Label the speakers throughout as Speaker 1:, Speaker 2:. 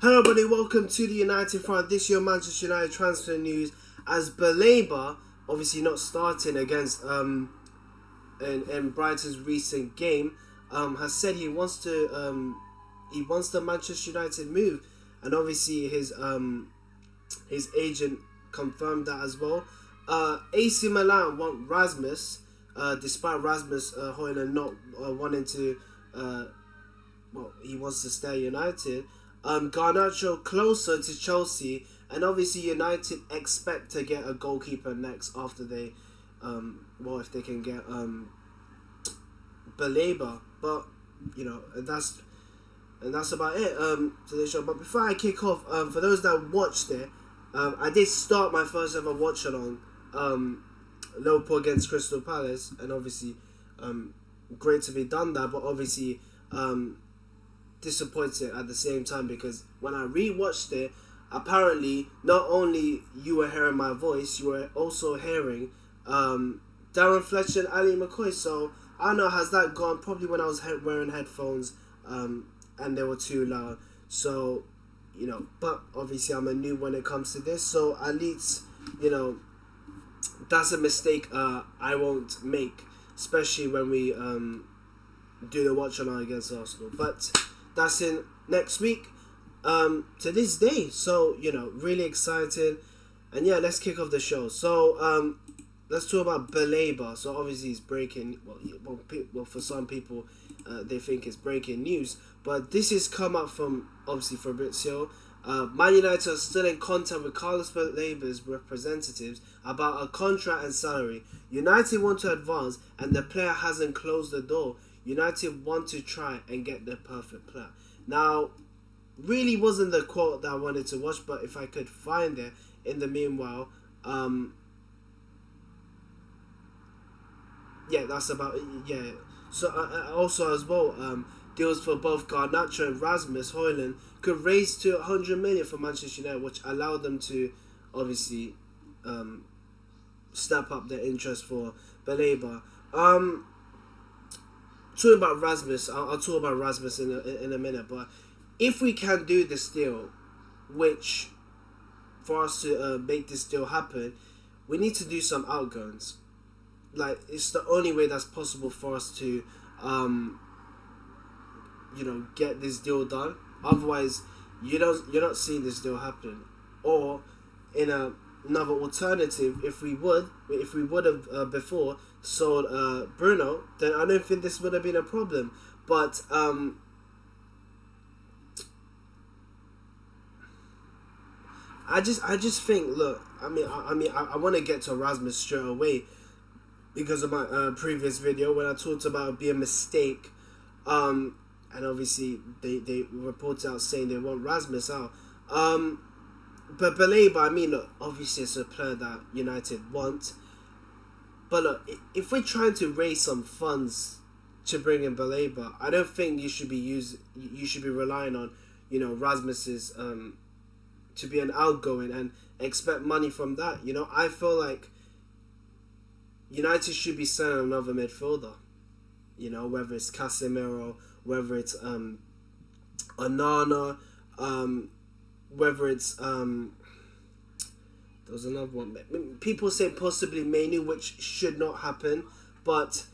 Speaker 1: Hello everybody, welcome to the United Front. This year Manchester United transfer news as Baleba, obviously not starting against in Brighton's recent game, has said he wants the Manchester United move, and obviously his agent confirmed that as well. AC Milan want Rasmus, despite Rasmus Højlund not wanting to, he wants to stay at United. Garnacho closer to Chelsea, and obviously United expect to get a goalkeeper next after they, if they can get Baleba, but that's about it today's show. But before I kick off, for those that watched it, I did start my first ever watch along, Liverpool against Crystal Palace, and obviously, great to be done that, but obviously, disappointed at the same time, because when I rewatched it, apparently not only you were hearing my voice, you were also hearing Darren Fletcher and Ali McCoy. So I don't know, has that gone? Probably when I was wearing headphones and they were too loud. So but obviously I'm a noob when it comes to this, so at least that's a mistake I won't make, especially when we do the watch along against Arsenal. But that's in next week, to this day. So, really excited. And yeah, let's kick off the show. So, let's talk about Baleba. So, obviously, he's breaking. Well, for some people, they think it's breaking news. But this has come up from, obviously, Fabrizio. Man United are still in contact with Carlos Baleba's representatives about a contract and salary. United want to advance, and the player hasn't closed the door. United want to try and get the perfect player. Now, really wasn't the quote that I wanted to watch, but if I could find it in the meanwhile, yeah, that's about it. Yeah. So also as well, deals for both Garnacho and Rasmus Højlund could raise to 100 million for Manchester United, which allowed them to obviously step up their interest for Baleba. Talking about Rasmus, I'll talk about Rasmus in a minute, but if we can do this deal, which for us to make this deal happen, we need to do some outgoings. Like, it's the only way that's possible for us to get this deal done. Otherwise, you're not seeing this deal happen. Or in another alternative, if we would have before sold Bruno, then I don't think this would have been a problem. But I just think, look, I want to get to Rasmus straight away because of my previous video when I talked about it being a mistake, and obviously they reported out saying they want Rasmus out. But Baleba, look, obviously it's a player that United want. But look, if we're trying to raise some funds to bring in Baleba, I don't think you should be relying on, Rasmus's to be an outgoing and expect money from that. I feel like United should be selling another midfielder. Whether it's Casemiro, whether it's Onana, whether it's there was another one. People say possibly Manu, which should not happen, but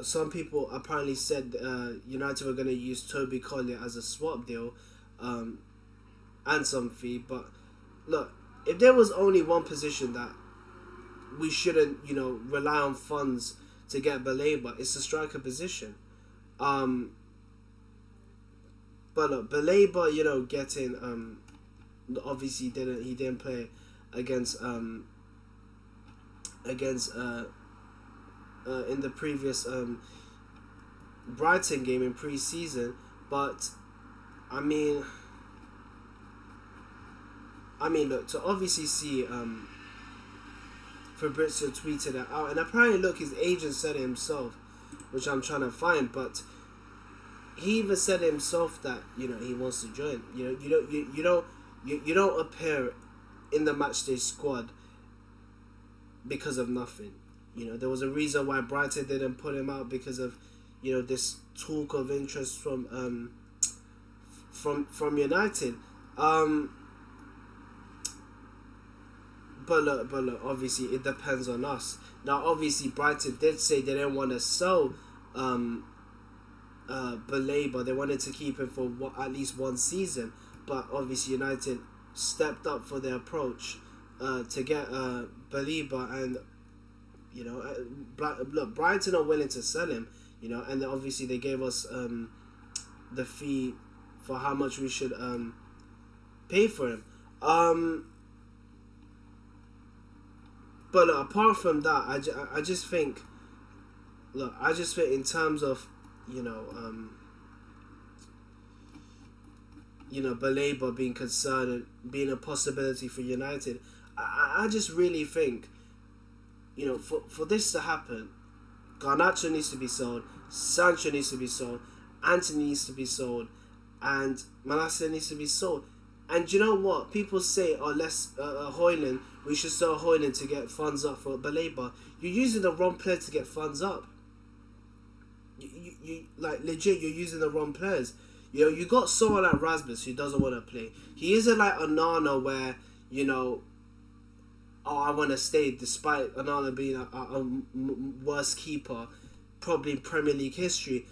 Speaker 1: some people apparently said United were going to use Toby Collier as a swap deal, and some fee. But look, if there was only one position that we shouldn't rely on funds to get Baleba, it's the striker position. But look, Baleba, getting obviously he didn't play against in the previous Brighton game in pre-season, but look, to obviously see Fabrizio tweeted it out, and apparently, look, his agent said it himself, which I'm trying to find, but he even said himself that he wants to join. You don't appear in the matchday squad because of nothing. There was a reason why Brighton didn't put him out, because of this talk of interest from from United. But look, obviously it depends on us. Now, obviously Brighton did say they didn't want to sell Baleba. They wanted to keep him for at least one season. But obviously United stepped up for their approach to get Baleba, and you know, look, Brighton are willing to sell him. You know, and obviously they gave us the fee for how much we should pay for him. But apart from that, I just think, look, I just think in terms of, you know, Baleba being concerned and being a possibility for United, I just really think, you know, for this to happen, Garnacho needs to be sold, Sancho needs to be sold, Antony needs to be sold, and Manasseh needs to be sold. And you know what? People say, oh, let's Højlund, we should sell Højlund to get funds up for Baleba. You're using the wrong player to get funds up. You like, legit, you're using the wrong players. You know, you got someone like Rasmus who doesn't want to play. He isn't like Onana where, you know, oh, I want to stay despite Onana being a worst keeper probably in Premier League history.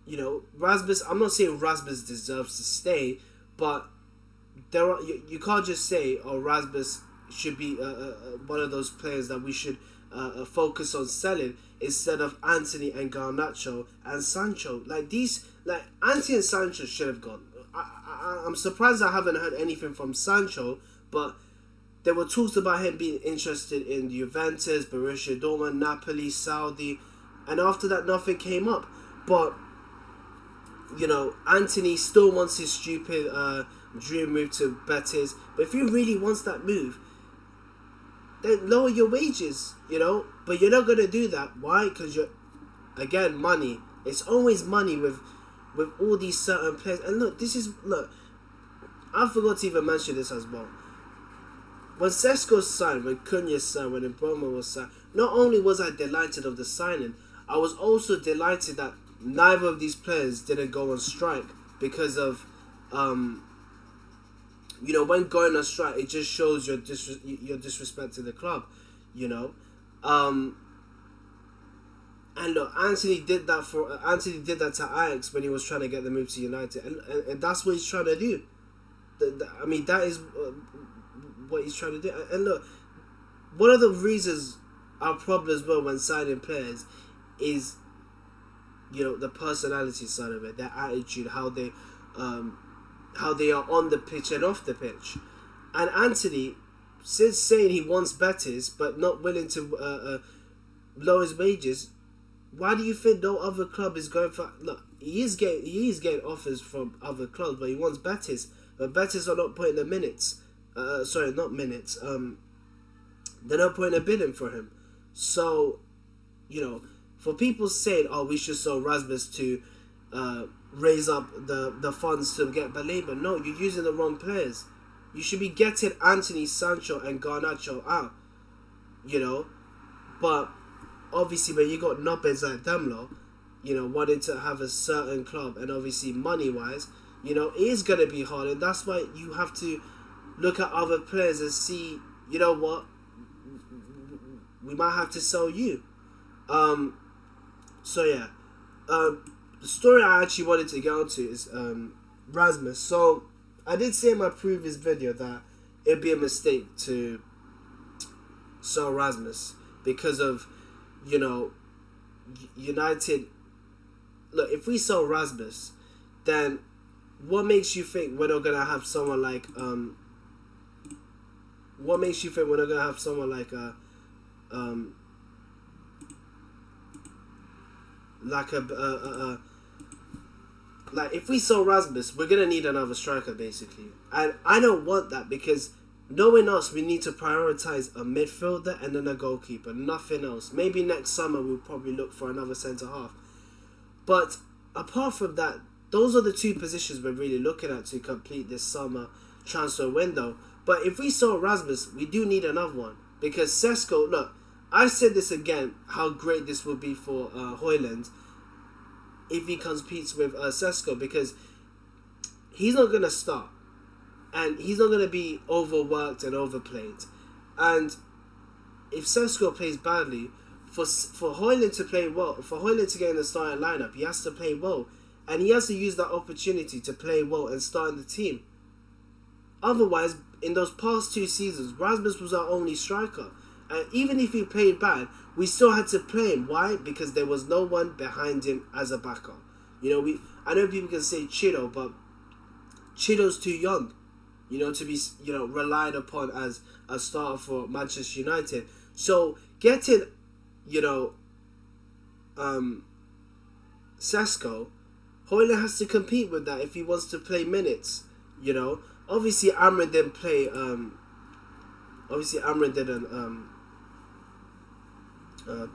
Speaker 1: You know, Rasmus, I'm not saying Rasmus deserves to stay, but there are, you can't just say, oh, Rasmus should be one of those players that we should focus on selling instead of Antony and Garnacho and Sancho. Like these, like Antony and Sancho should have gone. I'm surprised I haven't heard anything from Sancho, but there were talks about him being interested in Juventus, Borussia Dortmund, Napoli, Saudi, and after that nothing came up. But you know, Antony still wants his stupid dream move to Betis. But if he really wants that move, then lower your wages, you know. But you're not going to do that. Why? Because you're, again, money. It's always money with all these certain players. And look, I forgot to even mention this as well. When Sesko signed, when Cunha signed, when Mboma was signed, not only was I delighted of the signing, I was also delighted that neither of these players didn't go on strike because of, you know, when going on strike, it just shows your disrespect to the club, you know. And look, Antony did that to Ajax when he was trying to get the move to United, and that's what he's trying to do. I mean, that is what he's trying to do. And look, one of the reasons our problem as well when signing players is, you know, the personality side of it, their attitude, how they are on the pitch and off the pitch. And Antony, since saying he wants Betis but not willing to lower his wages, why do you think no other club is going for? Look, he is getting offers from other clubs, but he wants Betis. But Betis are not putting the minutes. Sorry, not minutes. They're not putting a bid in for him. So, you know, for people saying, oh, we should sell Rasmus to raise up the funds to get Baleba, no, you're using the wrong players. You should be getting Antony, Sancho and Garnacho out, you know. But obviously when you got knobheads like Demlo, you know, wanting to have a certain club, and obviously money-wise, you know, it is going to be hard. And that's why you have to look at other players and see, you know what, we might have to sell you. So yeah, the story I actually wanted to get onto is Rasmus. So I did say in my previous video that it'd be a mistake to sell Rasmus because of, you know, United. Look, if we sell Rasmus, then what makes you think we're not gonna have someone like what makes you think we're not gonna have someone like like if we sell Rasmus, we're gonna need another striker basically, and I don't want that because knowing us, we need to prioritize a midfielder and then a goalkeeper, nothing else. Maybe next summer we'll probably look for another centre half, but apart from that, those are the two positions we're really looking at to complete this summer transfer window. But if we sell Rasmus, we do need another one because Sesko, look, I said this again, how great this will be for Højlund. if he competes with Sesko, because he's not gonna start, and he's not gonna be overworked and overplayed. And if Sesko plays badly, for Højlund to play well, for Højlund to get in the starting lineup, he has to play well, and he has to use that opportunity to play well and start in the team. Otherwise, in those past 2 seasons, Rasmus was our only striker, and even if he played bad, we still had to play him. Why? Because there was no one behind him as a backup. You know, I know people can say Chido, but Chido's too young, you know, to be, you know, relied upon as a starter for Manchester United. So getting, you know, Sesko, Højlund has to compete with that if he wants to play minutes. You know, obviously Amrin didn't play. Obviously Amrin didn't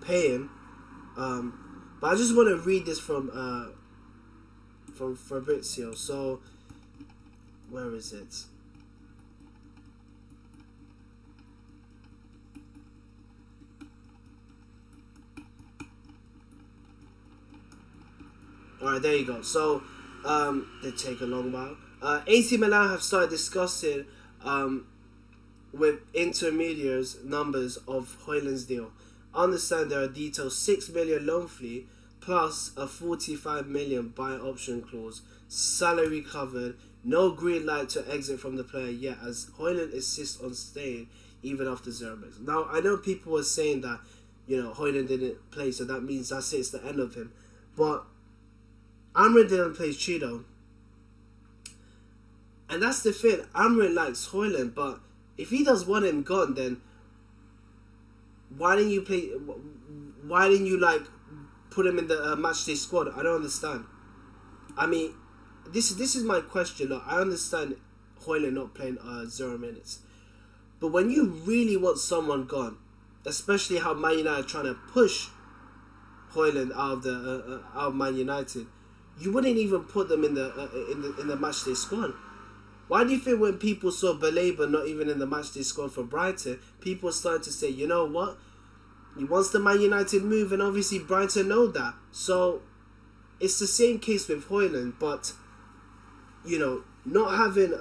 Speaker 1: pay him. But I just want to read this from Fabrizio. So where is it? Alright, there you go. So, they take a long while. AC Milan have started discussing with intermediaries numbers of Højlund's deal. I understand there are details 6 million loan fee plus a 45 million buy option clause, salary covered, no green light to exit from the player yet, as Højlund insists on staying even after 0 minutes. Now, I know people were saying that, you know, Højlund didn't play, so that means that's it, it's the end of him. But Amrin didn't play Chido. And that's the thing. Amrin likes Højlund, but if he does want him gone, then why didn't you play? Why didn't you like put him in the matchday squad? I don't understand. I mean, this is my question. Look, I understand Højlund not playing 0 minutes, but when you really want someone gone, especially how Man United are trying to push Højlund out of Man United, you wouldn't even put them in the matchday squad. Why do you think when people saw Baleba not even in the matchday squad for Brighton, people were starting to say, you know what? He wants the Man United move, and obviously Brighton know that. So it's the same case with Højlund, but you know, not having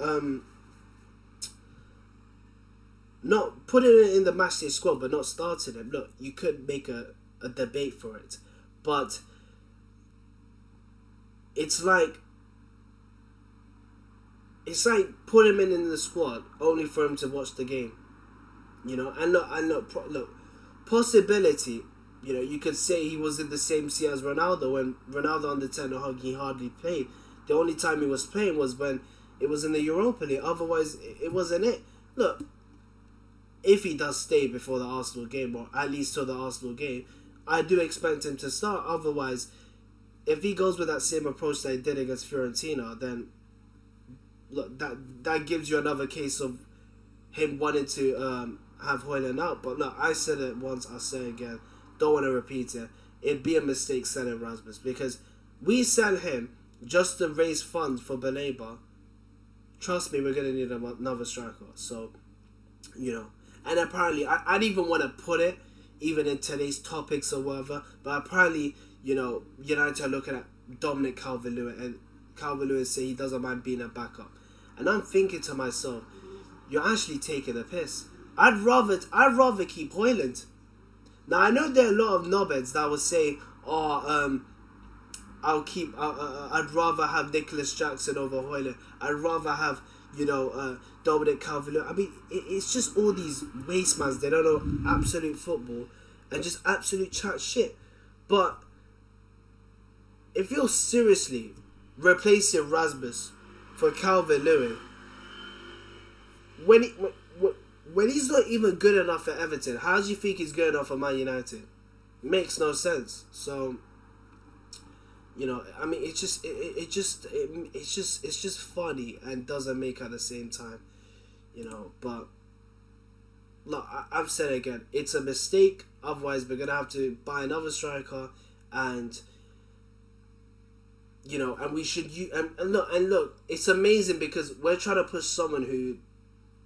Speaker 1: not putting it in the matchday squad but not starting him. Look, you could make a debate for it, but it's like put him in the squad only for him to watch the game, you know. And look, possibility, you know, you could say he was in the same sea as Ronaldo. When Ronaldo under 10 he hardly played. The only time he was playing was when it was in the Europa League. Otherwise, it wasn't it. Look, if he does stay before the Arsenal game, or at least till the Arsenal game, I do expect him to start. Otherwise, if he goes with that same approach that he did against Fiorentina, then look, that gives you another case of him wanting to have Højlund out. But look, I said it once, I'll say it again. Don't want to repeat it. It'd be a mistake selling Rasmus, because we sell him just to raise funds for Baleba. Trust me, we're going to need another striker. So, you know. And apparently, I'd even want to put it, even in today's topics or whatever, but apparently, you know, United are looking at Dominic Calvert-Lewin, and Calvert-Lewin say he doesn't mind being a backup. And I'm thinking to myself, you're actually taking a piss. I'd rather keep Højlund. Now, I know there are a lot of knobheads that will say, I'd rather have Nicholas Jackson over Højlund. I'd rather have, you know, Dominic Calvert-Lewin. I mean, it's just all these wastemans. They don't know absolute football and just absolute chat shit. But if you're seriously replacing Rasmus for Calvert-Lewin, when he's not even good enough for Everton, how do you think he's good enough for Man United? Makes no sense. So, you know, I mean, it's just funny and doesn't make at the same time, you know. But look, I've said it again, it's a mistake. Otherwise, we're gonna have to buy another striker, and you know, and we should and look, it's amazing because we're trying to push someone who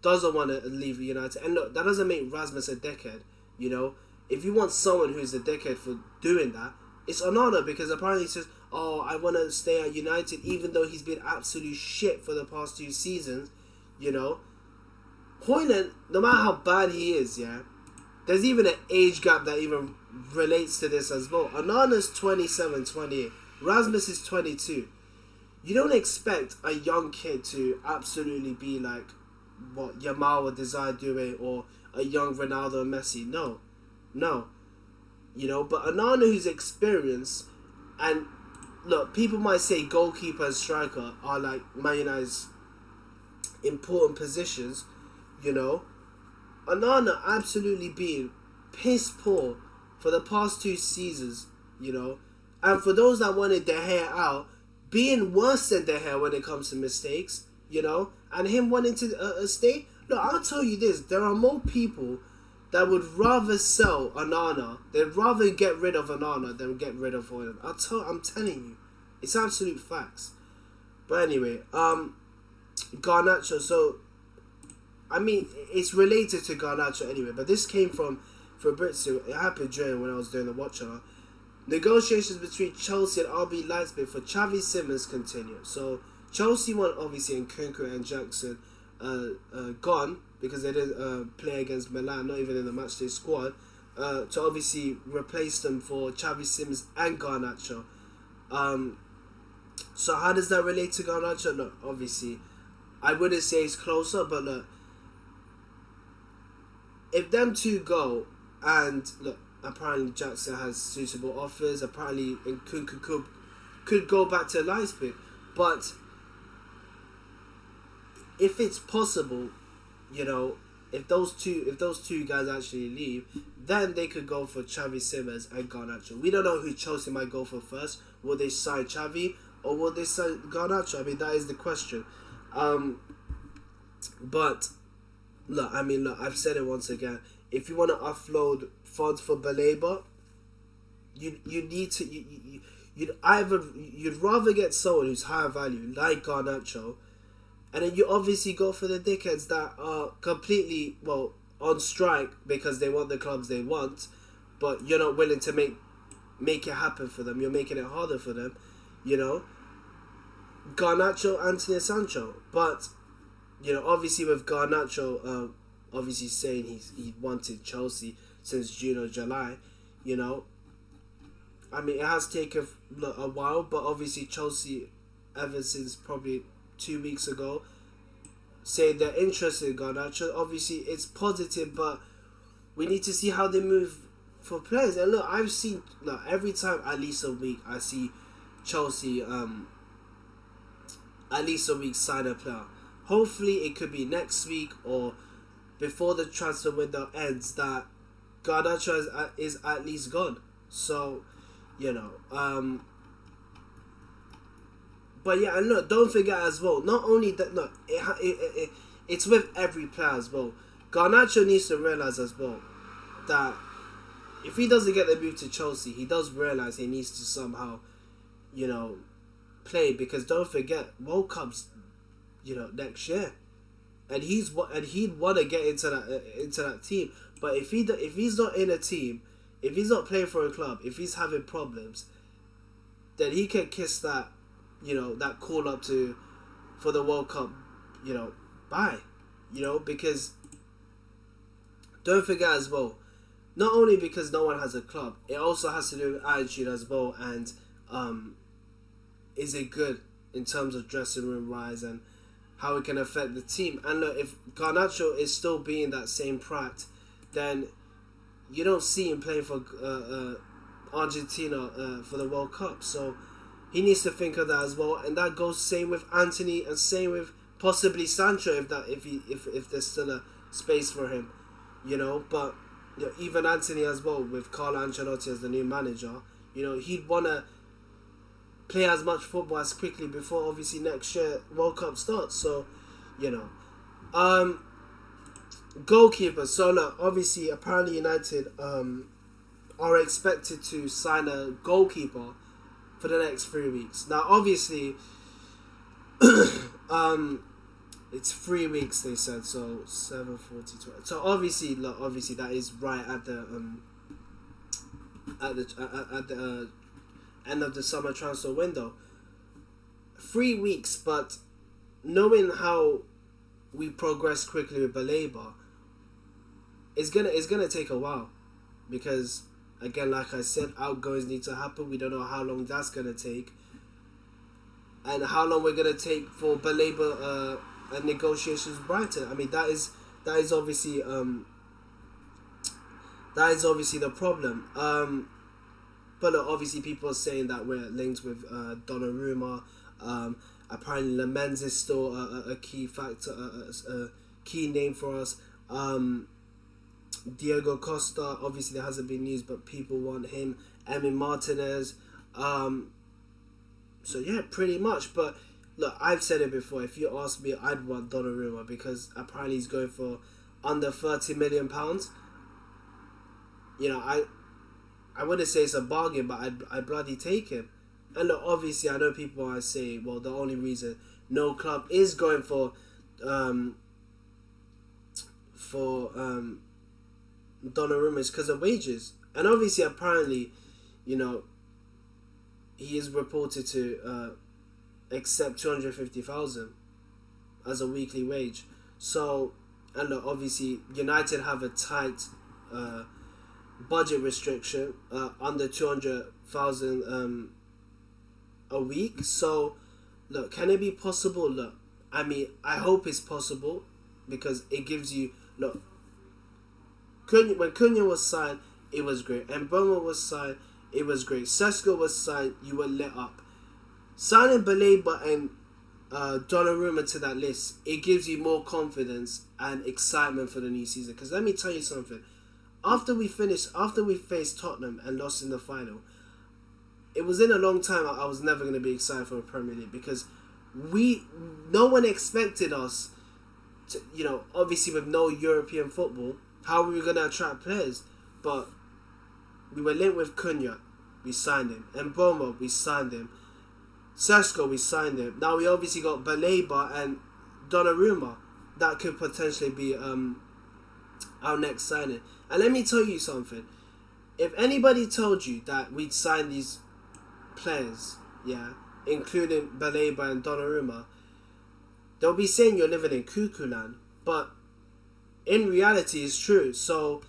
Speaker 1: doesn't want to leave United. And look, that doesn't make Rasmus a dickhead, you know. If you want someone who's a dickhead for doing that, it's an honour, because apparently he says, oh, I want to stay at United, even though he's been absolute shit for the past 2 seasons, you know. Højlund, no matter how bad he is, yeah, there's even an age gap that even relates to this as well. Onana's 27, 28. Rasmus is 22. You don't expect a young kid to absolutely be like what Yamal or Desire Doué or a young Ronaldo or Messi. No. You know, but Onana, who's experienced, and look, people might say goalkeeper and striker are like Man United's important positions, you know. Onana absolutely being piss poor for the past 2 seasons, you know. And for those that wanted their hair out, being worse than their hair when it comes to mistakes, you know. And him wanting to stay. Look, I'll tell you this. There are more people that would rather sell Onana. They'd rather get rid of Onana than get rid of Højlund. I'm telling you. It's absolute facts. But anyway, Garnacho. So, I mean, it's related to Garnacho anyway. But this came from Fabrizio. It happened during when I was doing the watch on. Negotiations between Chelsea and RB Leipzig for Xavi Simons continue. So, Chelsea want, obviously, Nkunku and Jackson gone because they didn't play against Milan, not even in the matchday squad, to obviously replace them for Xavi Simons and Garnacho. So how does that relate to Garnacho? Look, obviously, I wouldn't say it's closer, but look, if them two go, and look, apparently Jackson has suitable offers, apparently Nkunku could go back to Leipzig, but if it's possible, you know, if those two guys actually leave, then they could go for Xavi Simons and Garnacho. We don't know who Chelsea might go for first. Will they sign Xavi or will they sign Garnacho? I mean, that is the question. But look, I've said it once again. If you want to offload funds for Baleba, you need to you'd rather get someone who's higher value like Garnacho. And then you obviously go for the dickheads that are completely, well, on strike because they want the clubs they want, but you're not willing to make it happen for them. You're making it harder for them, you know. Garnacho, Anthony Sancho. But, you know, obviously with Garnacho, obviously saying he wanted Chelsea since June or July, you know. I mean, it has taken a while, but obviously Chelsea, ever since probably 2 weeks ago, say they're interested in Garnacho. Obviously it's positive, but we need to see how they move for players. And look, I've seen every time at least a week I see Chelsea at least a week sign a player. Hopefully it could be next week or before the transfer window ends that Garnacho is at least gone. So, you know, but yeah, and look, don't forget as well, not only that, look, it's with every player as well. Garnacho needs to realise as well that if he doesn't get the move to Chelsea, he does realise he needs to somehow, you know, play, because don't forget, World Cup's, you know, next year. And he'd want to get into that team. But if he's not in a team, if he's not playing for a club, if he's having problems, then he can kiss that, you know, that call up for the World Cup, you know, bye. You know, because don't forget as well, not only because no one has a club, it also has to do with attitude as well, and is it good in terms of dressing room rise and how it can affect the team. And look, if Garnacho is still being that same prat, then you don't see him playing for Argentina for the World Cup. So he needs to think of that as well, and that goes same with Anthony and same with possibly Sancho if there's still a space for him, you know. But you know, even Anthony as well, with Carlo Ancelotti as the new manager, you know, he'd want to play as much football as quickly before obviously next year World Cup starts. So, you know, goalkeeper. So look, obviously apparently United are expected to sign a goalkeeper for the next 3 weeks. Now obviously it's 3 weeks they said, so 7, 40, 20. So obviously that is right at the end of the summer transfer window. 3 weeks, but knowing how we progress quickly with Baleba, it's gonna take a while, because again, like I said, outgoings need to happen. We don't know how long that's gonna take, and how long we're gonna take for Baleba negotiations with Brighton. I mean, that is obviously the problem. But look, obviously people are saying that we're linked with Donnarumma. Apparently Lemens is still a key factor, a key name for us. Diego Costa, obviously there hasn't been news, but people want him. Emi Martinez. So yeah, pretty much. But look, I've said it before. If you ask me, I'd want Donnarumma, because apparently he's going for under £30 million. You know, I wouldn't say it's a bargain, but I'd bloody take him. And look, obviously, I know people might say, well, the only reason no club is going for Donnarumma is because of wages. And obviously, apparently, you know, he is reported to accept 250,000 as a weekly wage. So, and look, obviously, United have a tight budget restriction, under 200,000 a week. So look, can it be possible? Look, I mean, I hope it's possible, because it gives you, look, when Cunha was signed, it was great, and Mboma was signed, it was great, Sesko was signed, you were lit up. Signing Baleba and Donnarumma to that list, it gives you more confidence and excitement for the new season. Because let me tell you something, after we faced Tottenham and lost in the final, it was in a long time I was never going to be excited for the Premier League, because no one expected us to, you know, obviously with no European football, how we were going to attract players. But we were linked with Cunha, we signed him. Mboma, we signed him. Sesko, we signed him. Now we obviously got Baleba and Donnarumma. That could potentially be our next signing. And let me tell you something. If anybody told you that we'd sign these players, yeah, including Baleba and Donnarumma, they'll be saying you're living in cuckoo land. But in reality, it's true. So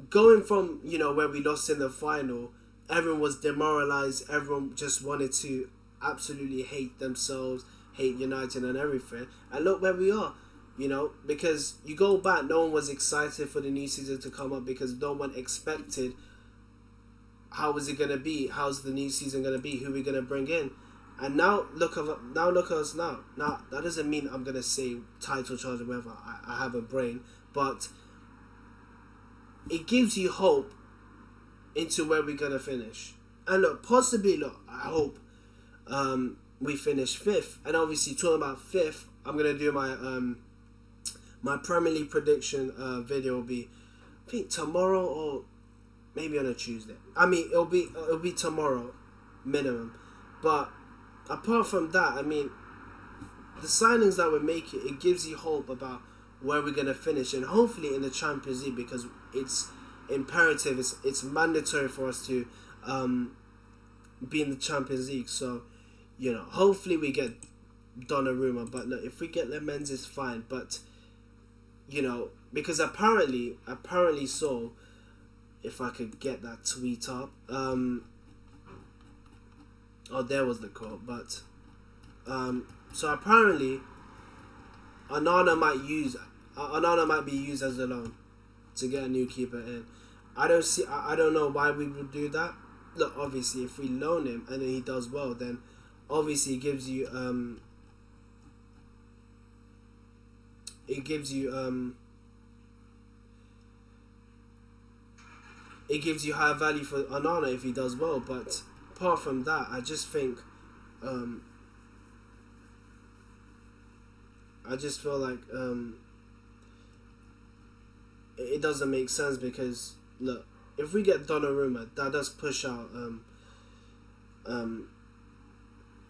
Speaker 1: going from, you know, where we lost in the final, everyone was demoralised. Everyone just wanted to absolutely hate themselves, hate United and everything. And look where we are. You know, because you go back, no one was excited for the new season to come up, because no one expected how is it going to be, how's the new season going to be, who we're going to bring in. And now look at us now. Now, that doesn't mean I'm going to say title charge or whatever, I have a brain, but it gives you hope into where we're going to finish. And look, possibly, I hope we finish 5th. And obviously, talking about 5th, I'm going to do my Premier League prediction video will be, I think, tomorrow or maybe on a Tuesday. I mean, it'll be tomorrow minimum. But apart from that, I mean, the signings that we're making, it gives you hope about where we're gonna finish, and hopefully in the Champions League, because it's imperative, it's mandatory for us to be in the Champions League. So, you know, hopefully we get Donnarumma. But look, if we get Lemens, it's fine. But you know, because apparently so, if I could get that tweet up, oh, there was the quote, but so apparently Onana might be used as a loan to get a new keeper in. I don't know why we would do that. Look, obviously if we loan him and then he does well, then obviously it gives you higher value for Onana if he does well. But apart from that, I just think I just feel like it doesn't make sense, because look, if we get Donnarumma, that does push out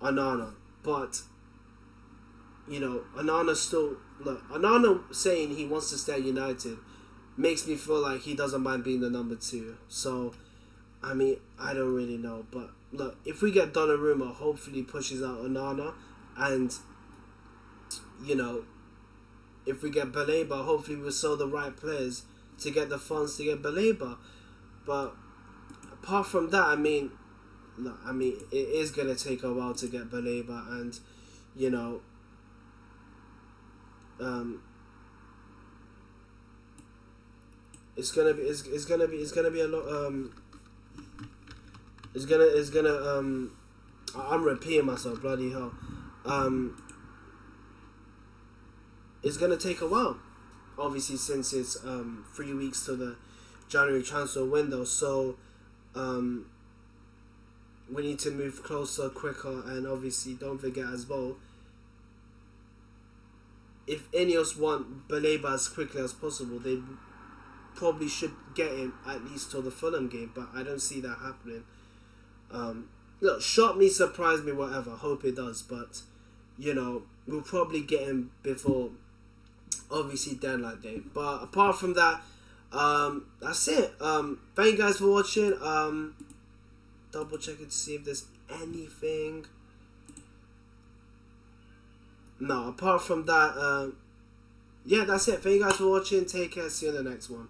Speaker 1: Onana. But you know, Onana saying he wants to stay at United makes me feel like he doesn't mind being the number 2. So, I mean, I don't really know. But look, if we get Donnarumma, hopefully pushes out Onana, and you know, if we get Baleba, hopefully we'll sell the right players to get the funds to get Baleba. But apart from that, I mean, look, it is gonna take a while to get Baleba, and you know, it's gonna be a lot. I'm repeating myself, bloody hell. It's gonna take a while, obviously, since it's 3 weeks to the January transfer window. So we need to move closer, quicker, and obviously don't forget as well, if Ineos want Baleba as quickly as possible, they probably should get him at least till the Fulham game, but I don't see that happening. Look, shock me, surprise me, whatever. Hope it does, but you know, we'll probably get him before, obviously, deadline day. But apart from that, that's it. Thank you guys for watching. Double checking to see if there's anything. No, apart from that, yeah, that's it. Thank you guys for watching. Take care. See you in the next one.